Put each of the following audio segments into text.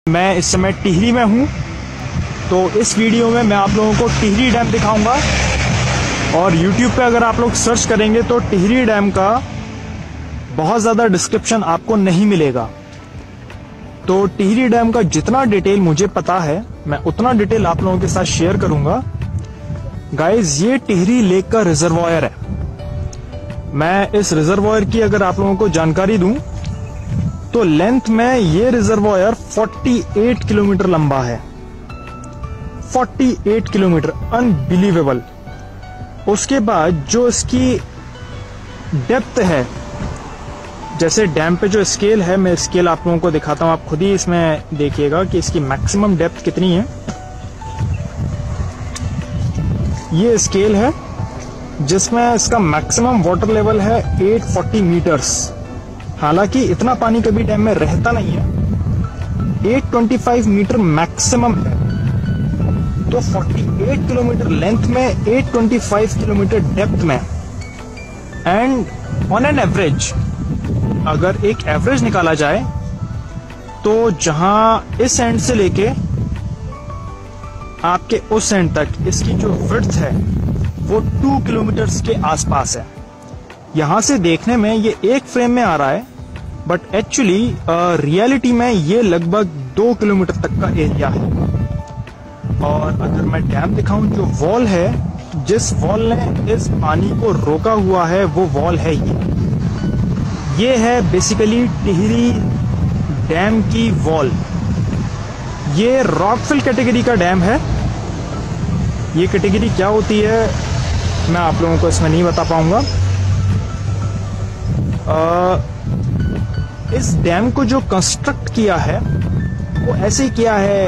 मैं इस समय टिहरी में हूँ। तो इस वीडियो में मैं आप लोगों को टिहरी डैम दिखाऊंगा और YouTube पे अगर आप लोग सर्च करेंगे तो टिहरी डैम का बहुत ज़्यादा डिस्क्रिप्शन आपको नहीं मिलेगा। तो टिहरी डैम का जितना डिटेल मुझे पता है मैं उतना डिटेल आप लोगों के साथ शेयर करूंगा। गाइज, ये टिहरी लेक का रिजर्वायर है। मैं इस रिजर्वायर की अगर आप लोगों को जानकारी दूं तो लेंथ में ये रिजर्वायर 48 किलोमीटर लंबा है। 48 किलोमीटर, अनबिलीवेबल। उसके बाद जो इसकी डेप्थ है, जैसे डैम पे जो स्केल है, मैं स्केल आप लोगों को दिखाता हूं, आप खुद ही इसमें देखिएगा कि इसकी मैक्सिमम डेप्थ कितनी है। ये स्केल है जिसमें इसका मैक्सिमम वाटर लेवल है 840 मीटर्स। हालांकि इतना पानी कभी डैम में रहता नहीं है। 825 मीटर मैक्सिमम है। तो 48 किलोमीटर लेंथ में 825 किलोमीटर डेप्थ में, एंड ऑन एन एवरेज, अगर एक एवरेज निकाला जाए तो जहां इस एंड से लेके आपके उस एंड तक इसकी जो विड्थ है वो 2 किलोमीटर के आसपास है। यहां से देखने में ये एक फ्रेम में आ रहा है, बट एक्चुअली रियलिटी में ये लगभग 2 किलोमीटर तक का एरिया है। और अगर मैं डैम दिखाऊं, जो वॉल है, जिस वॉल ने इस पानी को रोका हुआ है, वो वॉल है ये है बेसिकली टिहरी डैम की वॉल। ये रॉकफिल कैटेगरी का डैम है। ये कैटेगरी क्या होती है मैं आप लोगों को इसमें नहीं बता पाऊंगा। इस डैम को जो कंस्ट्रक्ट किया है वो ऐसे ही किया है,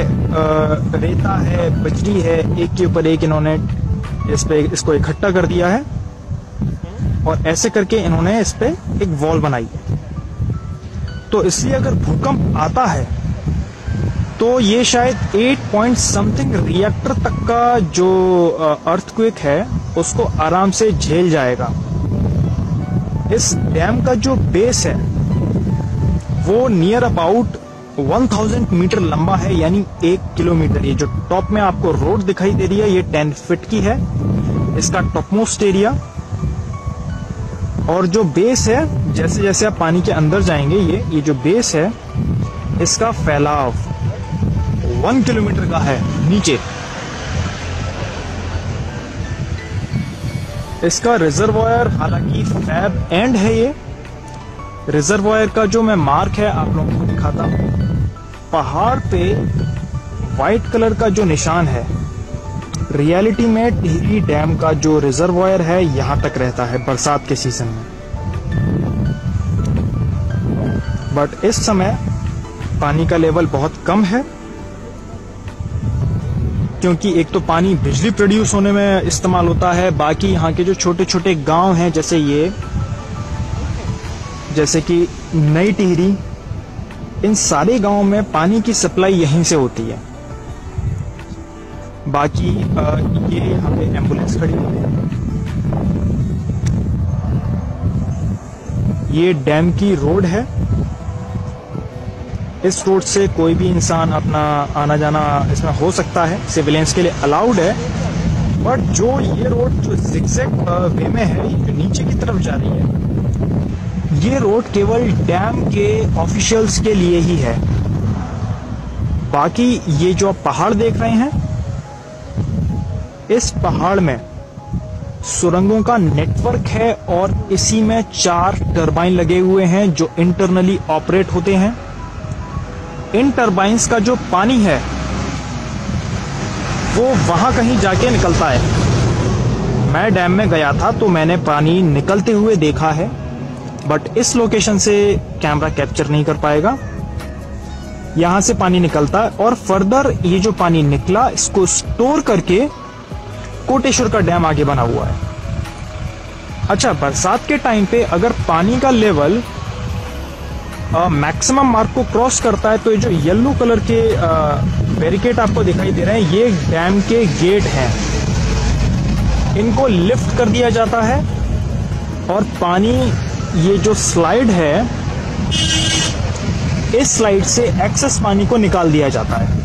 रेता है, बजरी है, एक के ऊपर एक इन्होंने इसको इकट्ठा कर दिया है और ऐसे करके इन्होंने इस पे एक वॉल बनाई है। तो इसलिए अगर भूकंप आता है तो ये शायद 8 पॉइंट समथिंग रिएक्टर तक का जो अर्थक्वेक है उसको आराम से झेल जाएगा। इस डैम का जो बेस है वो नियर अबाउट 1000 मीटर लंबा है, यानी 1 किलोमीटर। ये जो टॉप में आपको रोड दिखाई दे रही है ये 10 फीट की है, इसका टॉपमोस्ट एरिया। और जो बेस है, जैसे जैसे आप पानी के अंदर जाएंगे, ये जो बेस है इसका फैलाव 1 किलोमीटर का है नीचे। इसका रिजर्वायर हालांकि फैब एंड है। ये रिजर्वायर का जो मैं मार्क है आप लोगों को दिखाता हूं, पहाड़ पे व्हाइट कलर का जो निशान है, रियलिटी में टिहरी डैम का जो रिजर्वायर है यहां तक रहता है बरसात के सीजन में। बट इस समय पानी का लेवल बहुत कम है, क्योंकि एक तो पानी बिजली प्रोड्यूस होने में इस्तेमाल होता है, बाकी यहाँ के जो छोटे छोटे गांव हैं, जैसे कि नई टिहरी, इन सारे गांवों में पानी की सप्लाई यहीं से होती है। बाकी ये यहाँ पे एम्बुलेंस खड़ी हुई है। ये डैम की रोड है। इस रोड से कोई भी इंसान अपना आना जाना इसमें हो सकता है, सिविलियंस के लिए अलाउड है। बट जो ये रोड जो जिगजैग वे में है, जो नीचे की तरफ जा रही है, ये रोड केवल डैम के ऑफिशियल्स के लिए ही है। बाकी ये जो आप पहाड़ देख रहे हैं, इस पहाड़ में सुरंगों का नेटवर्क है और इसी में 4 टरबाइन लगे हुए हैं जो इंटरनली ऑपरेट होते हैं। इन टरबाइंस का जो पानी है वो वहां कहीं जाके निकलता है। मैं डैम में गया था तो मैंने पानी निकलते हुए देखा है, बट इस लोकेशन से कैमरा कैप्चर नहीं कर पाएगा। यहां से पानी निकलता है और फर्दर ये जो पानी निकला इसको स्टोर करके कोटेश्वर का डैम आगे बना हुआ है। अच्छा, बरसात के टाइम पे अगर पानी का लेवल मैक्सिमम मार्क को क्रॉस करता है तो ये जो येलो कलर के बैरिकेड आपको दिखाई दे रहे हैं, ये डैम के गेट हैं। इनको लिफ्ट कर दिया जाता है और पानी, ये जो स्लाइड है इस स्लाइड से एक्सेस पानी को निकाल दिया जाता है।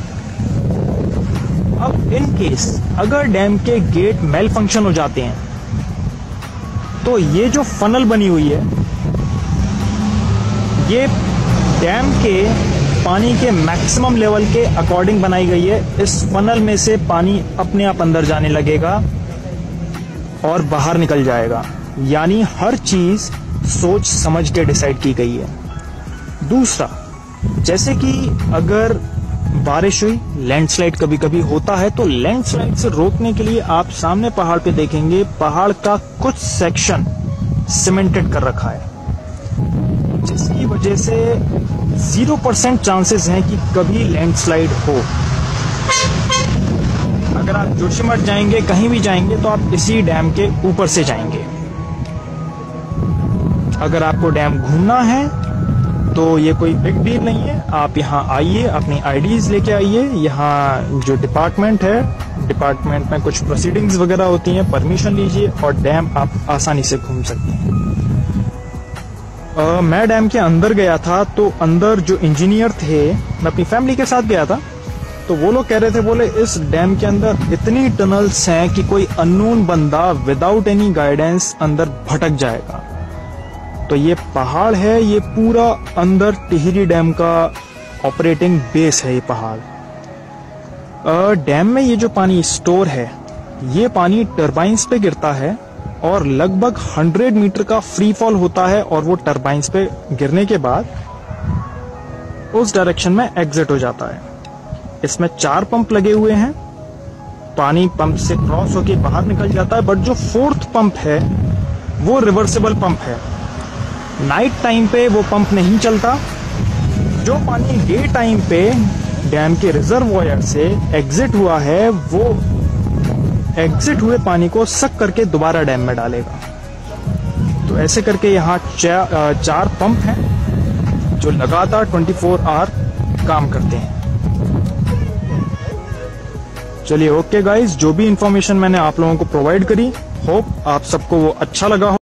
अब इन केस अगर डैम के गेट मेल फंक्शन हो जाते हैं तो ये जो फनल बनी हुई है ये डैम के पानी के मैक्सिमम लेवल के अकॉर्डिंग बनाई गई है। इस फनल में से पानी अपने आप अंदर जाने लगेगा और बाहर निकल जाएगा, यानी हर चीज सोच समझ के डिसाइड की गई है। दूसरा, जैसे कि अगर बारिश हुई, लैंडस्लाइड कभी कभी होता है, तो लैंडस्लाइड से रोकने के लिए आप सामने पहाड़ पे देखेंगे पहाड़ का कुछ सेक्शन सीमेंटेड कर रखा है, जिसकी वजह से 0% चांसेस हैं कि कभी लैंडस्लाइड हो। अगर आप जोशीमठ जाएंगे, कहीं भी जाएंगे, तो आप इसी डैम के ऊपर से जाएंगे। अगर आपको डैम घूमना है तो ये कोई बिग डील नहीं है, आप यहाँ आइए, अपनी आईडीज लेके आइए। यहाँ जो डिपार्टमेंट है, डिपार्टमेंट में कुछ प्रोसीडिंग्स वगैरह होती हैं, परमिशन लीजिए और डैम आप आसानी से घूम सकते हैं। मैं डैम के अंदर गया था, तो अंदर जो इंजीनियर थे, मैं अपनी फैमिली के साथ गया था, तो वो लोग कह रहे थे, बोले इस डैम के अंदर इतनी टनल्स हैं कि कोई अननोन बंदा विदाउट एनी गाइडेंस अंदर भटक जाएगा। तो ये पहाड़ है, ये पूरा अंदर टिहरी डैम का ऑपरेटिंग बेस है ये पहाड़। डैम में ये जो पानी स्टोर है, ये पानी टरबाइंस पे गिरता है और लगभग 100 मीटर का फ्री फॉल होता है, और वो टरबाइंस पे गिरने के बाद उस डायरेक्शन में एग्जिट हो जाता है। इसमें 4 पंप लगे हुए हैं, पानी पंप से क्रॉस होकर बाहर निकल जाता है, बट जो 4th पंप है वो रिवर्सिबल पंप है। नाइट टाइम पे वो पंप नहीं चलता। जो पानी डे टाइम पे डैम के रिजर्वॉयर से एग्जिट हुआ है, वो एग्जिट हुए पानी को सक करके दोबारा डैम में डालेगा। तो ऐसे करके यहाँ 4 पंप हैं जो लगातार 24 आवर काम करते हैं। चलिए, ओके गाइज, जो भी इंफॉर्मेशन मैंने आप लोगों को प्रोवाइड करी, होप आप सबको वो अच्छा लगा हो।